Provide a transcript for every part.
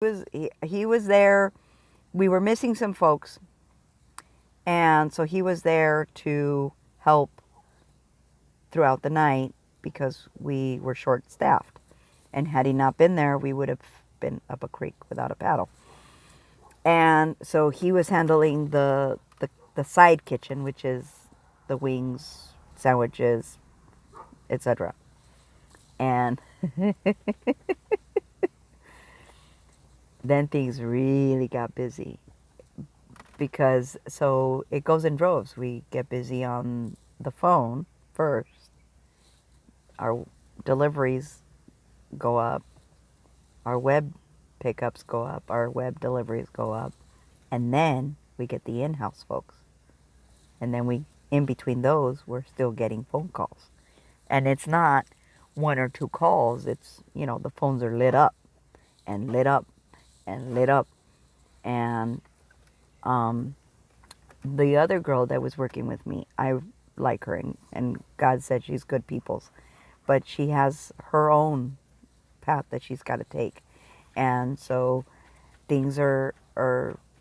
He was there. We were missing some folks, and so he was there to help throughout the night because we were short staffed. And had he not been there, we would have been up a creek without a paddle. And so he was handling the side kitchen, which is the wings, sandwiches, etc. And then things really got busy because so it goes in droves. We get busy on the phone first. Our deliveries go up. Our web pickups go up. Our web deliveries go up. And then we get the in-house folks. And then in between those, we're still getting phone calls. And it's not one or two calls. It's, the phones are lit up and lit up and lit up. And the other girl that was working with me, I like her, and God said she's good people's. But she has her own path that she's got to take. And so things are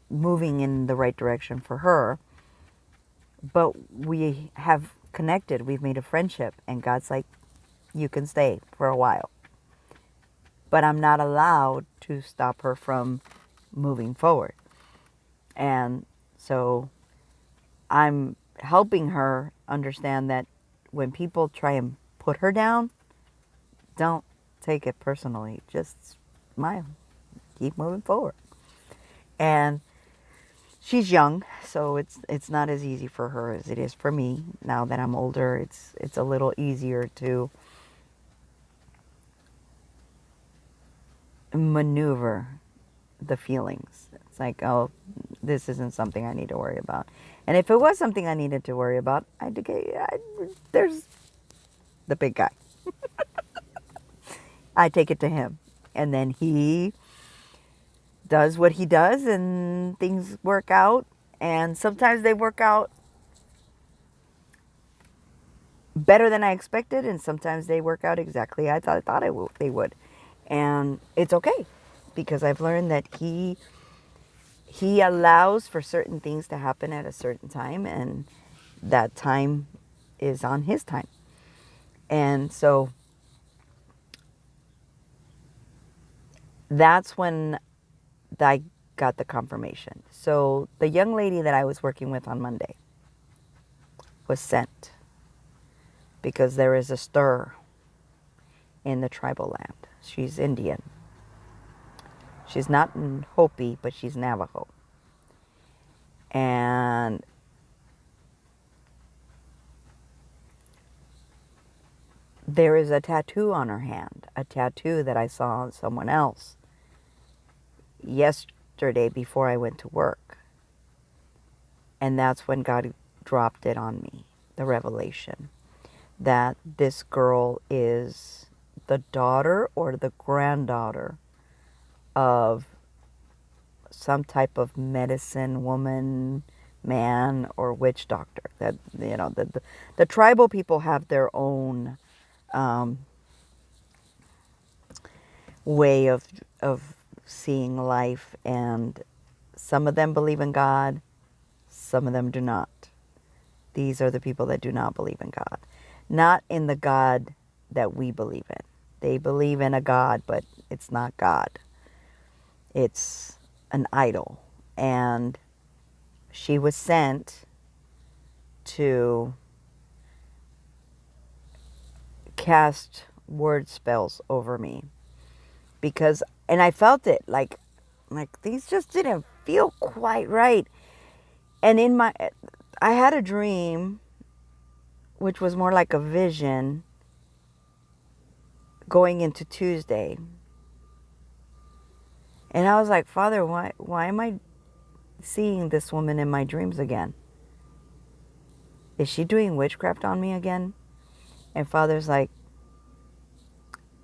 moving in the right direction for her. But we have connected. We've made a friendship. And God's like, you can stay for a while. But I'm not allowed to stop her from moving forward. And so I'm helping her understand that when people try and put her down, don't take it personally. Just smile. Keep moving forward. And she's young, so it's not as easy for her as it is for me. Now that I'm older, it's a little easier to maneuver the feelings. It's like, oh, this isn't something I need to worry about. And if it was something I needed to worry about, there's the big guy. I take it to him. And then he does what he does and things work out. And sometimes they work out better than I expected. And sometimes they work out exactly I thought they would. And it's okay because I've learned that he allows for certain things to happen at a certain time. And that time is on his time. And so that's when I got the confirmation. So the young lady that I was working with on Monday was sent because there is a stir in the tribal land. She's Indian. She's not Hopi, but she's Navajo. And there is a tattoo on her hand, a tattoo that I saw on someone else yesterday before I went to work. And that's when God dropped it on me, the revelation, that this girl is the daughter or the granddaughter of some type of medicine woman, man, or witch doctor. That, the tribal people have their own way of seeing life, and some of them believe in God, some of them do not. These are the people that do not believe in God. Not in the God that we believe in. They believe in a God, but it's not God. It's an idol. And she was sent to cast word spells over me. Because, and I felt it, like these just didn't feel quite right. And I had a dream, which was more like a vision, going into Tuesday. And I was like, Father, why am I seeing this woman in my dreams again? Is she doing witchcraft on me again? And Father's like,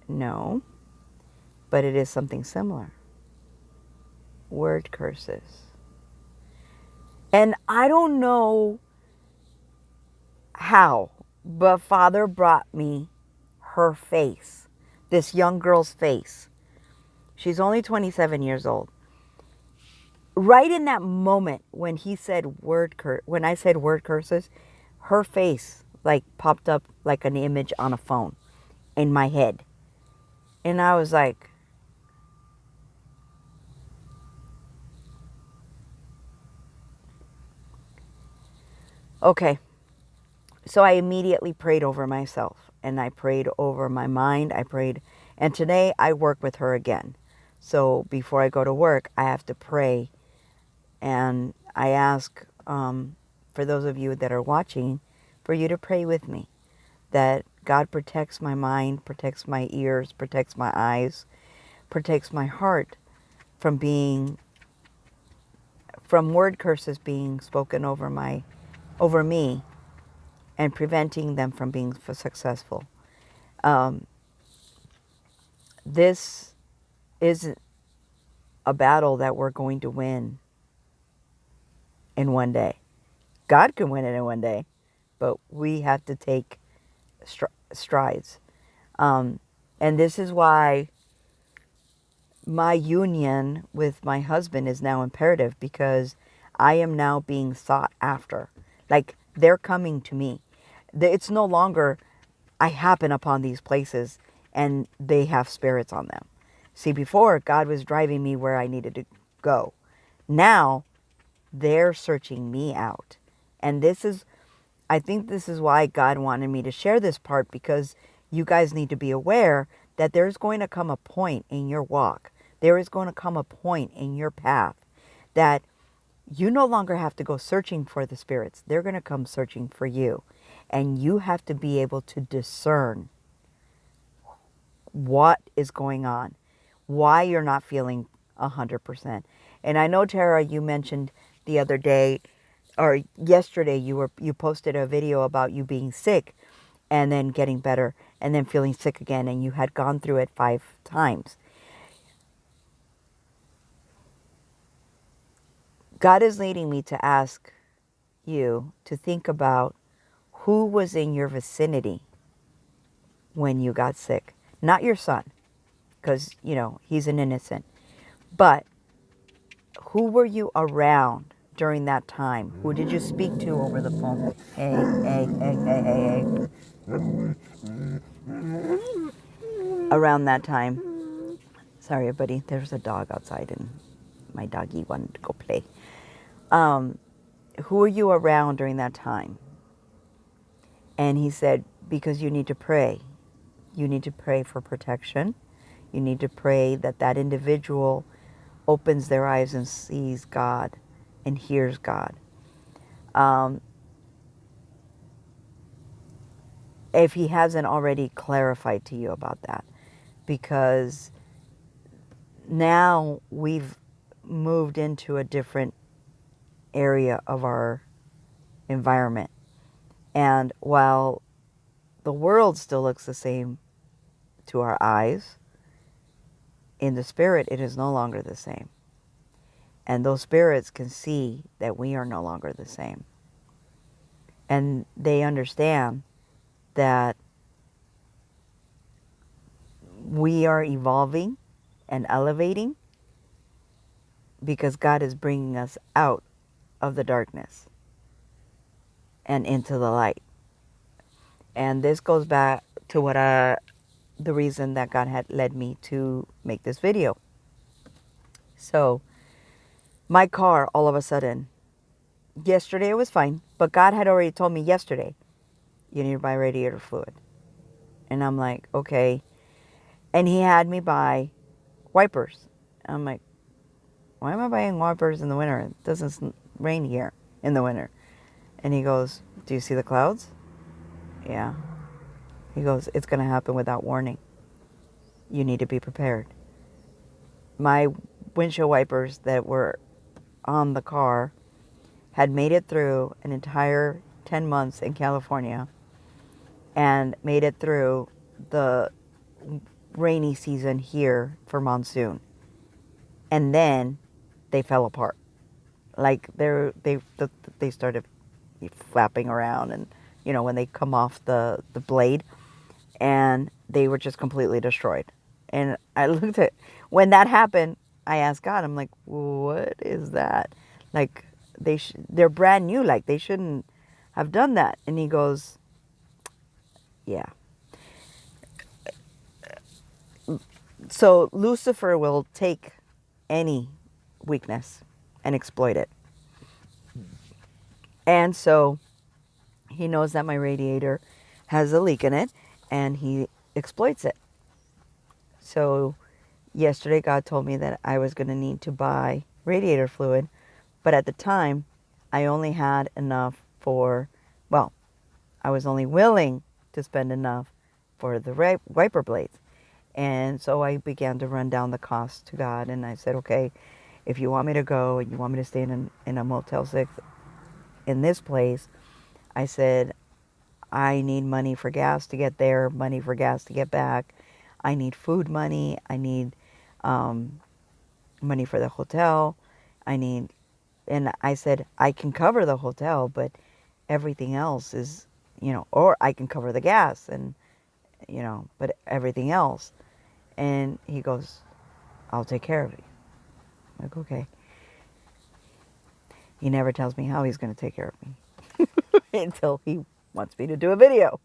no, but it is something similar. Word curses. And I don't know how, but Father brought me her face, this young girl's face. She's only 27 years old. Right in that moment when he said when I said word curses, her face like popped up like an image on a phone in my head. And I was like, okay. So I immediately prayed over myself and I prayed over my mind. And today I work with her again. So before I go to work, I have to pray. And I ask, for those of you that are watching, for you to pray with me, that God protects my mind, protects my ears, protects my eyes, protects my heart from word curses being spoken over me, and preventing them from being successful. This isn't a battle that we're going to win in one day. God can win it in one day, but we have to take strides. And this is why my union with my husband is now imperative, because I am now being sought after. Like, they're coming to me. It's no longer I happen upon these places and they have spirits on them. See, before, God was driving me where I needed to go. Now, they're searching me out. And I think this is why God wanted me to share this part, because you guys need to be aware that there's going to come a point in your walk. There is going to come a point in your path that you no longer have to go searching for the spirits. They're going to come searching for you. And you have to be able to discern what is going on, why you're not feeling 100%. And I know, Tara, you mentioned the other day or yesterday you posted a video about you being sick and then getting better and then feeling sick again, and you had gone through it 5 times. God is leading me to ask you to think about who was in your vicinity when you got sick. Not your son, because, he's an innocent. But who were you around during that time? Who did you speak to over the phone? Hey, hey, hey, hey, hey, hey. Around that time. Sorry, buddy. There's a dog outside and my doggy wanted to go play. Who were you around during that time? And he said, because you need to pray. You need to pray for protection. You need to pray that that individual opens their eyes and sees God and hears God. If he hasn't already clarified to you about that, because now we've moved into a different area of our environment. And while the world still looks the same to our eyes, in the spirit, it is no longer the same. And those spirits can see that we are no longer the same. And they understand that we are evolving and elevating because God is bringing us out of the darkness and into the light. And this goes back to the reason that God had led me to make this video. So my car, all of a sudden, yesterday it was fine, but God had already told me yesterday, you need to buy radiator fluid. And I'm like, okay. And he had me buy wipers. I'm like, why am I buying wipers in the winter? It doesn't rain here in the winter. And he goes, do you see the clouds? Yeah. He goes, it's going to happen without warning. You need to be prepared. My windshield wipers that were on the car had made it through an entire 10 months in California and made it through the rainy season here for monsoon. And then they fell apart. Like they started flapping around, and when they come off the blade, and they were just completely destroyed. And I looked at when that happened, I asked God, I'm like, what is that? Like, they're brand new. Like, they shouldn't have done that. And he goes, yeah. So Lucifer will take any weakness and exploit it. And so he knows that my radiator has a leak in it, and he exploits it. So yesterday, God told me that I was going to need to buy radiator fluid, but at the time, I only had enough for, well, I was only willing to spend enough for the wiper blades. And so I began to run down the cost to God, and I said, okay, if you want me to go and you want me to stay in a Motel 6 in this place, I said, I need money for gas to get there, money for gas to get back. I need food money. I need money for the hotel. And I said, I can cover the hotel, but everything else is, or I can cover the gas and, but everything else. And he goes, I'll take care of it. I'm like, okay. He never tells me how he's going to take care of me until he wants me to do a video.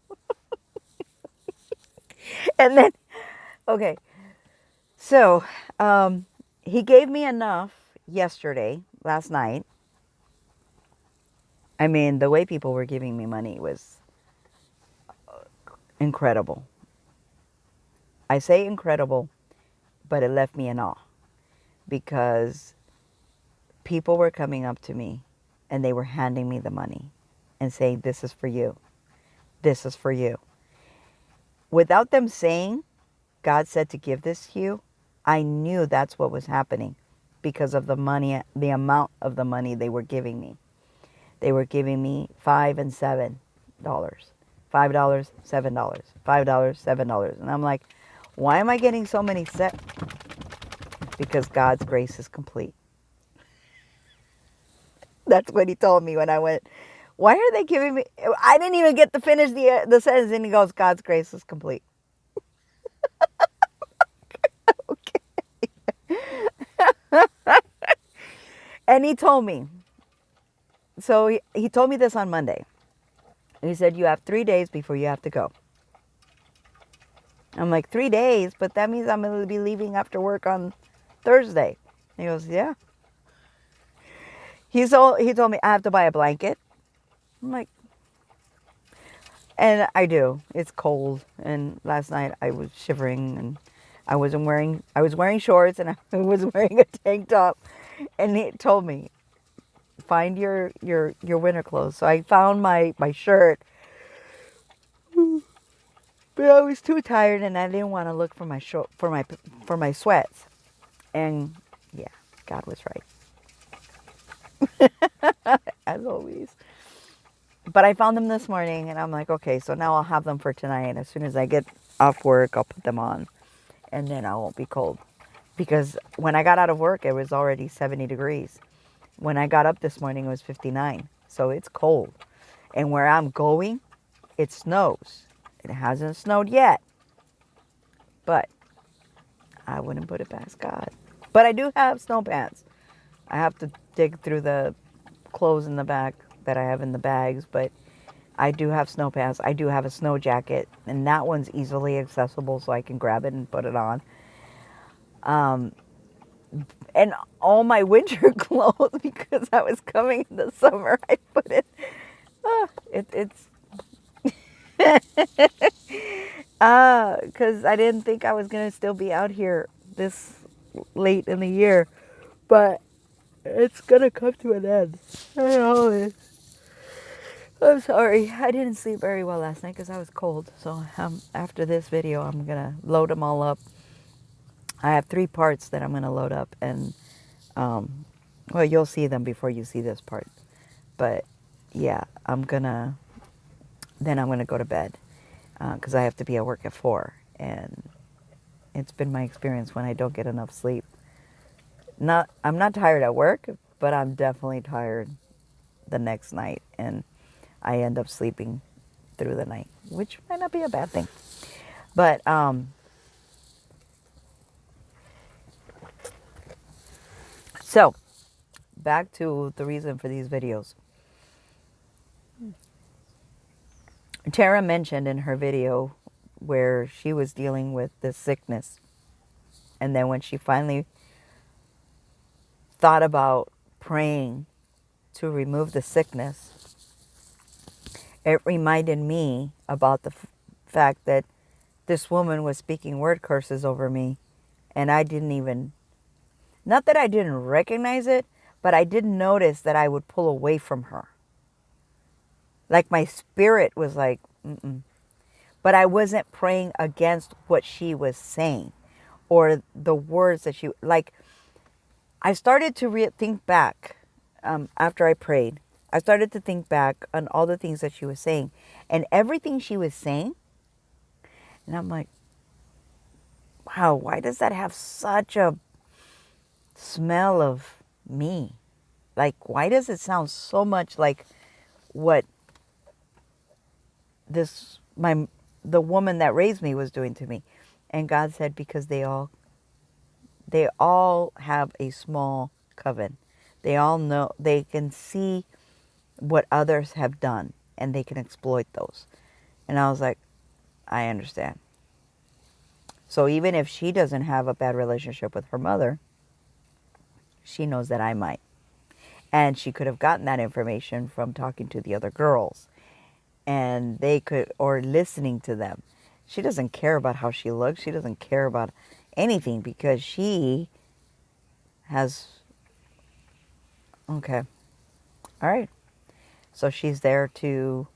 And then, okay. So, he gave me enough last night. I mean, the way people were giving me money was incredible. I say incredible, but it left me in awe because people were coming up to me and they were handing me the money and saying, this is for you. This is for you. Without them saying, God said to give this to you, I knew that's what was happening because of the money, the amount of the money they were giving me. They were giving me $5 and $7. $5, $7, $5, $7. And I'm like, why am I getting so many set? Because God's grace is complete. That's what he told me when I went, why are they giving me? I didn't even get to finish the sentence, and he goes, God's grace is complete. Okay. And he told me, so he told me this on Monday. He said, you have 3 days before you have to go. I'm like, 3 days? But that means I'm going to be leaving after work on Thursday. He goes, yeah. He told me I have to buy a blanket. I'm like, and I do. It's cold. And last night I was shivering and I was wearing shorts and I was wearing a tank top. And he told me, find your winter clothes. So I found my shirt. But I was too tired and I didn't want to look for my sweats. And yeah, God was right. As always. But I found them this morning and I'm like, okay, so now I'll have them for tonight. As soon as I get off work, I'll put them on and then I won't be cold. Because when I got out of work, it was already 70 degrees. When I got up this morning, it was 59. So it's cold. And where I'm going, it snows. It hasn't snowed yet. But I wouldn't put it past God. But I do have snow pants. I have to dig through the clothes in the back that I have in the bags. But I do have snow pants. I do have a snow jacket. And that one's easily accessible so I can grab it and put it on. And all my winter clothes, because I was coming in the summer, I put it. It's because I didn't think I was gonna still be out here this late in the year, but it's gonna come to an end. I know. I'm sorry, I didn't sleep very well last night because I was cold. So after this video, I'm gonna load them all up. I have 3 parts that I'm gonna load up, and well, you'll see them before you see this part. But yeah, then I'm gonna go to bed because I have to be at work at 4, and it's been my experience when I don't get enough sleep. I'm not tired at work, but I'm definitely tired the next night, and I end up sleeping through the night, which might not be a bad thing. But So, back to the reason for these videos. Tara mentioned in her video where she was dealing with this sickness. And then when she finally thought about praying to remove the sickness, it reminded me about the fact that this woman was speaking word curses over me. And I didn't even, not that I didn't recognize it, but I didn't notice that I would pull away from her. Like my spirit was like, mm-mm. But I wasn't praying against what she was saying or the words that she, like, I started to think back after I prayed. I started to think back on all the things that she was saying and everything she was saying. And I'm like, wow, why does that have such a smell of me? Like, why does it sound so much like what the woman that raised me was doing to me? And God said, because they all have a small coven. They all know, they can see what others have done and they can exploit those. And I was like, I understand. So even if she doesn't have a bad relationship with her mother, she knows that I might. And she could have gotten that information from talking to the other girls. And they could, or listening to them. She doesn't care about how she looks. She doesn't care about anything because she has, okay, all right. So she's there to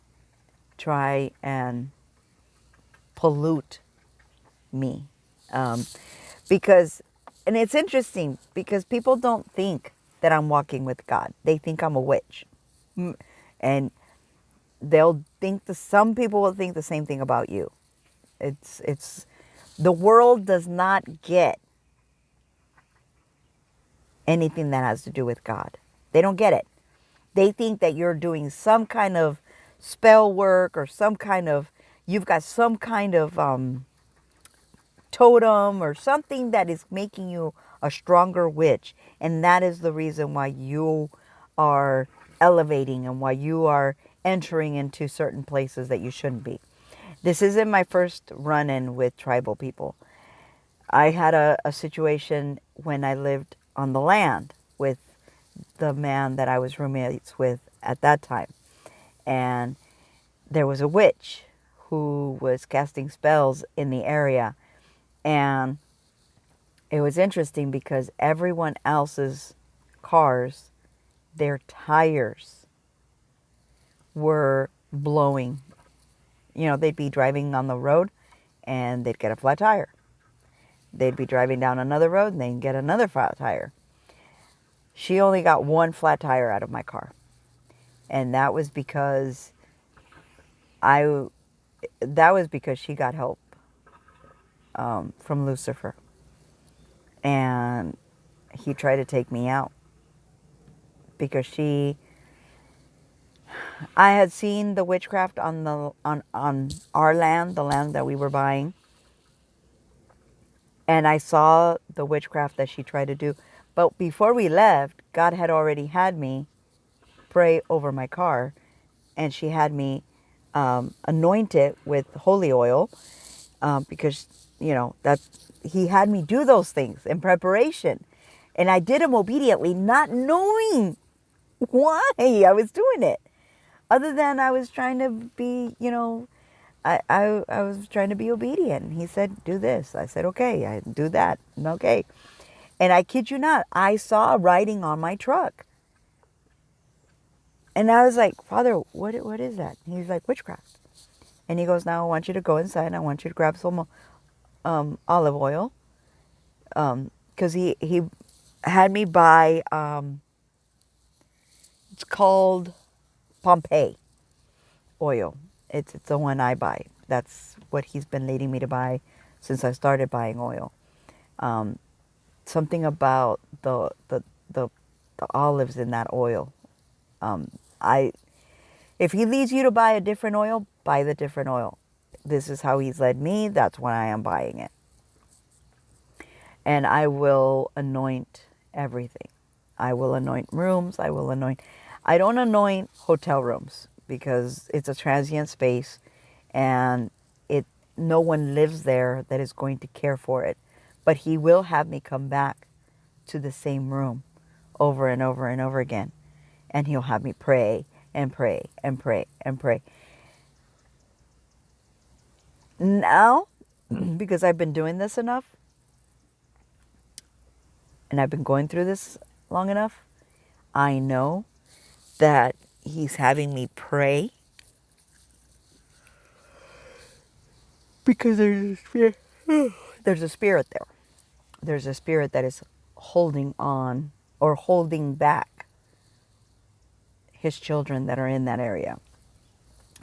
try and pollute me. Because, and it's interesting because people don't think that I'm walking with God. They think I'm a witch. And they'll think some people will think the same thing about you. It's, the world does not get anything that has to do with God. They don't get it. They think that you're doing some kind of spell work or some kind of, you've got some kind of totem or something that is making you a stronger witch. And that is the reason why you are elevating and why you are entering into certain places that you shouldn't be. This isn't my first run-in with tribal people. I had a situation when I lived on the land with the man that I was roommates with at that time. And there was a witch who was casting spells in the area. And it was interesting because everyone else's cars, their tires were blowing. You know, they'd be driving on the road and they'd get a flat tire. They'd be driving down another road and they'd get another flat tire. She only got one flat tire out of my car. And that was because she got help from Lucifer. And he tried to take me out because I had seen the witchcraft on our land, the land that we were buying. And I saw the witchcraft that she tried to do. But before we left, God had already had me pray over my car. And she had me anoint it with holy oil because, you know, he had me do those things in preparation. And I did them obediently, not knowing why I was doing it. Other than I was trying to be, you know, I was trying to be obedient. He said, do this. I said, okay. I do that. Okay. And I kid you not, I saw writing on my truck. And I was like, Father, what is that? And he's like, witchcraft. And he goes, now I want you to go inside and I want you to grab some olive oil. Because he had me buy, it's called Pompeii oil. It's the one I buy. That's what he's been leading me to buy since I started buying oil. Something about the olives in that oil. If he leads you to buy a different oil, buy the different oil. This is how he's led me. That's why I am buying it. And I will anoint everything. I will anoint rooms. I don't anoint hotel rooms because it's a transient space and it no one lives there that is going to care for it. But he will have me come back to the same room over and over and over again. And he'll have me pray and pray and pray and pray. Now, because I've been doing this enough and I've been going through this long enough, I know that he's having me pray because there's a spirit. There's a spirit there. There's a spirit that is holding on or holding back his children that are in that area.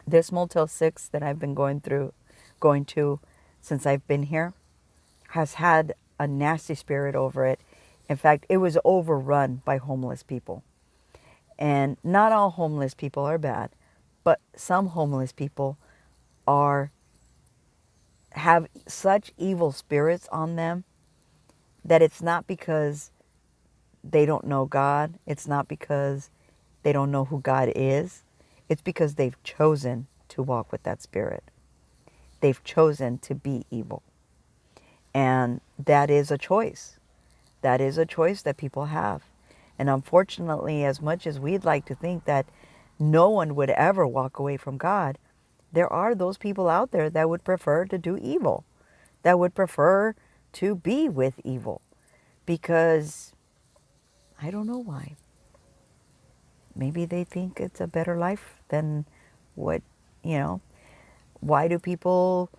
This Motel 6 that I've been going to since I've been here has had a nasty spirit over it. In fact, it was overrun by homeless people. And not all homeless people are bad, but some homeless people are have such evil spirits on them that it's not because they don't know God. It's not because they don't know who God is. It's because they've chosen to walk with that spirit. They've chosen to be evil. And that is a choice. That is a choice that people have. And unfortunately, as much as we'd like to think that no one would ever walk away from God, there are those people out there that would prefer to do evil, that would prefer to be with evil. Because I don't know why. Maybe they think it's a better life than what, you know. Why do people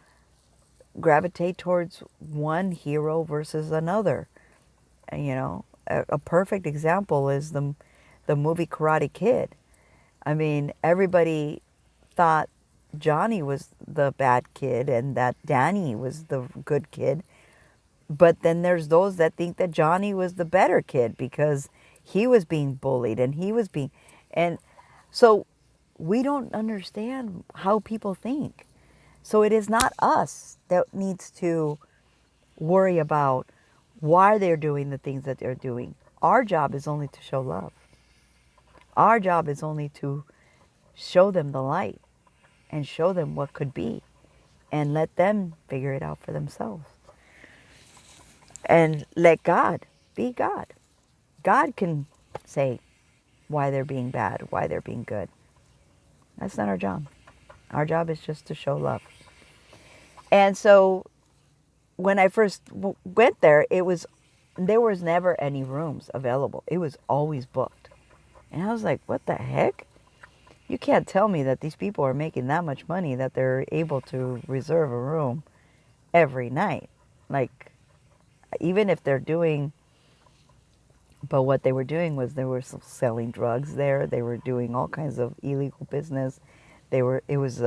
gravitate towards one hero versus another? You know, a perfect example is the movie Karate Kid. I mean, everybody thought Johnny was the bad kid and that Danny was the good kid. But then there's those that think that Johnny was the better kid because he was being bullied and he was being... And so we don't understand how people think. So it is not us that needs to worry about why they're doing the things that they're doing. Our job is only to show love. Our job is only to show them the light and show them what could be and let them figure it out for themselves. And let God be God. God can say why they're being bad, why they're being good. That's not our job. Our job is just to show love. And so when I first went there, there was never any rooms available. It was always booked. And I was like, what the heck? You can't tell me that these people are making that much money that they're able to reserve a room every night. Like, even if they're doing... But what they were doing was they were selling drugs there. They were doing all kinds of illegal business. It was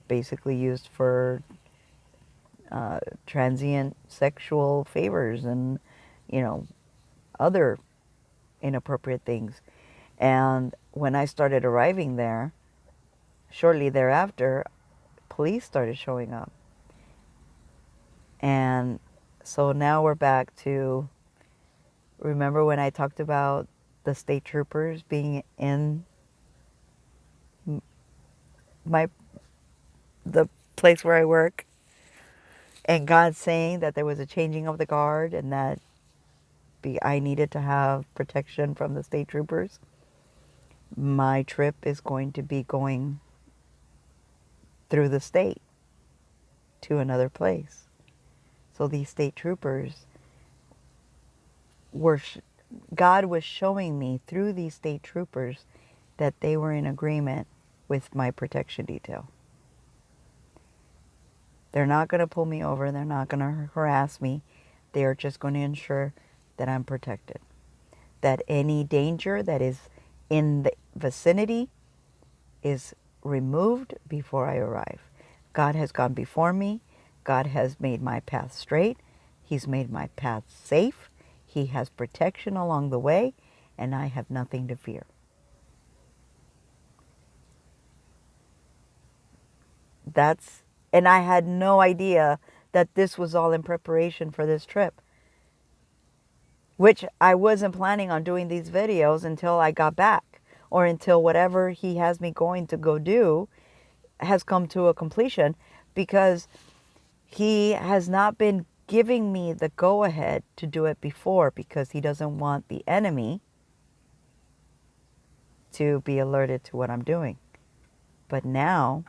basically used for transient sexual favors and, you know, other inappropriate things. And when I started arriving there, shortly thereafter, police started showing up. And so now we're back to... Remember when I talked about the state troopers being in the place where I work, and God saying that there was a changing of the guard and that I needed to have protection from the state troopers? My trip is going to be going through the state to another place. So these state troopers God was showing me through these state troopers that they were in agreement with my protection detail. They're not going to pull me over. They're not going to harass me. They are just going to ensure that I'm protected. That any danger that is in the vicinity is removed before I arrive. God has gone before me. God has made my path straight. He's made my path safe. He has protection along the way, and I have nothing to fear. And I had no idea that this was all in preparation for this trip. which I wasn't planning on doing these videos until I got back, or until whatever he has me going to go do has come to a completion, because he has not been giving me the go-ahead to do it before, because he doesn't want the enemy to be alerted to what I'm doing. But now,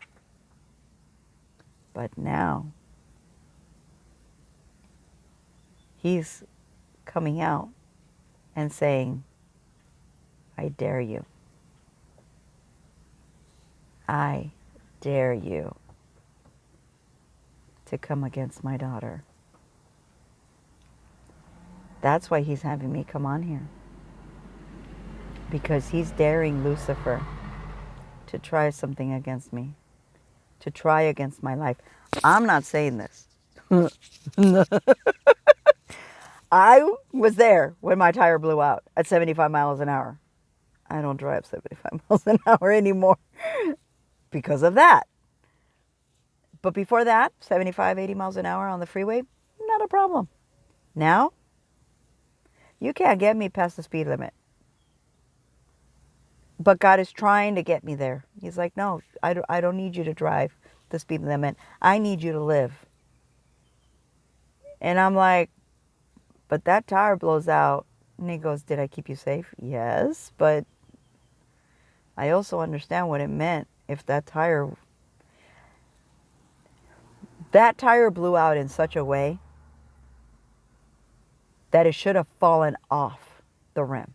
he's coming out and saying, I dare you. I dare you to come against my daughter. That's why he's having me come on here. Because he's daring Lucifer to try something against me, to try against my life. I'm not saying this. I was there when my tire blew out at 75 miles an hour. I don't drive 75 miles an hour anymore because of that. But before that, 75, 80 miles an hour on the freeway, not a problem. Now, you can't get me past the speed limit. But God is trying to get me there. He's like, no, I don't need you to drive the speed limit. I need you to live. And I'm like, but that tire blows out. And he goes, did I keep you safe? Yes, but I also understand what it meant if that tire blew out in such a way that it should have fallen off the rim.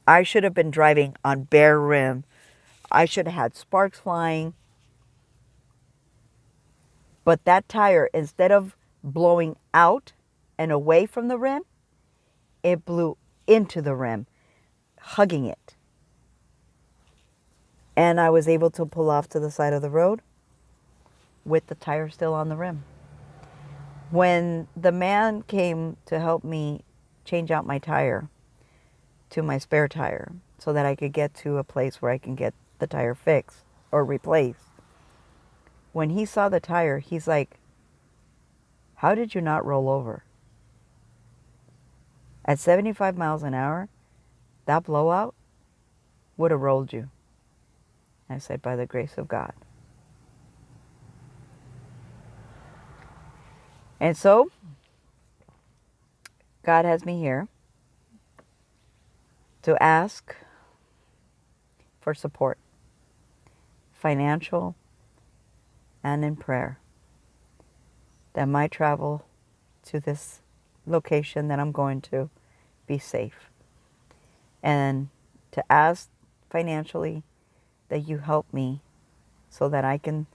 I should have been driving on bare rim. I should have had sparks flying. But that tire, instead of blowing out and away from the rim, it blew into the rim, hugging it. And I was able to pull off to the side of the road with the tire still on the rim. When the man came to help me change out my tire to my spare tire so that I could get to a place where I can get the tire fixed or replaced, when he saw the tire, he's like, how did you not roll over? At 75 miles an hour, that blowout would have rolled you. I said, by the grace of God. And so, God has me here to ask for support, financial and in prayer, that my travel to this location that I'm going to be safe. And to ask financially that you help me so that I can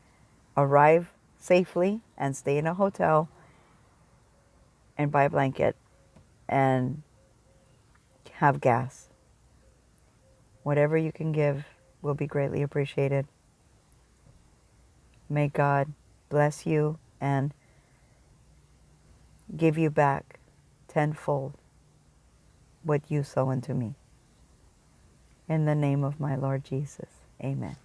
arrive safely and stay in a hotel and buy a blanket and have gas. Whatever you can give will be greatly appreciated. May God bless you and give you back tenfold what you sow into me. In the name of my Lord Jesus, amen.